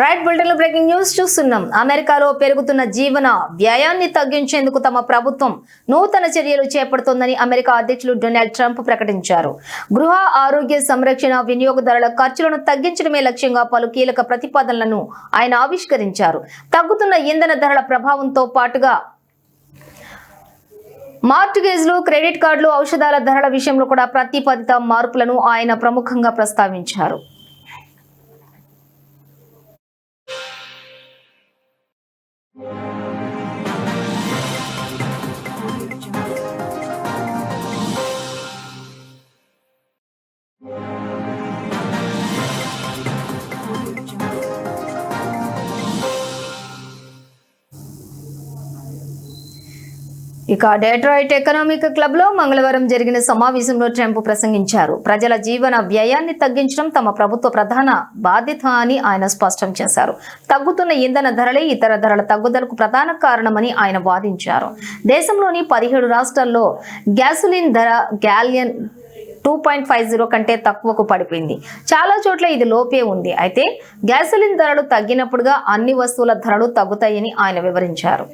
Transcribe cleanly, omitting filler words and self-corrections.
Right bulletin breaking news చూస్తున్నాం. అమెరికాలో పెరుగుతున్న జీవన వ్యయాన్ని తగ్గించేందుకు తమ ప్రభుత్వం నూతన చర్యలు చేపడుతోందని అమెరికా అధ్యక్షులు డొనాల్డ్ ట్రంప్ ప్రకటించారు. గృహ ఆరోగ్య సంరక్షణ వినియోగదారుల ఖర్చులను తగ్గించడమే లక్ష్యంగా పలు కీలక ప్రతిపాదనలను ఆయన ఆవిష్కరించారు. తగ్గుతున్న ఇంధన ధరల ప్రభావంతో పాటుగా మార్టిగేజ్లు, క్రెడిట్ కార్డులు, ఔషధాల ధరల విషయంలో కూడా ప్రతిపాదిత మార్పులను ఆయన ప్రముఖంగా ప్రస్తావించారు. ఇక డెట్రాయిట్ ఎకనామిక్ క్లబ్ లో మంగళవారం జరిగిన సమావేశంలో ట్రంప్ ప్రసంగించారు. ప్రజల జీవన వ్యయాన్ని తగ్గించడం తమ ప్రభుత్వ ప్రధాన బాధ్యత అని ఆయన స్పష్టం చేశారు. తగ్గుతున్న ఇంధన ధరలే ఇతర ధరల తగ్గుదలకు ప్రధాన కారణమని ఆయన వాదించారు. దేశంలోని 17 రాష్ట్రాల్లో గ్యాసోలిన్ ధర గ్యాలన్ 2.50 కంటే తక్కువకు పడిపోయింది. చాలా చోట్ల ఇది లోపే ఉంది. అయితే గ్యాసోలిన్ ధరలు తగ్గినప్పుడుగా అన్ని వస్తువుల ధరలు తగ్గుతాయని ఆయన వివరించారు.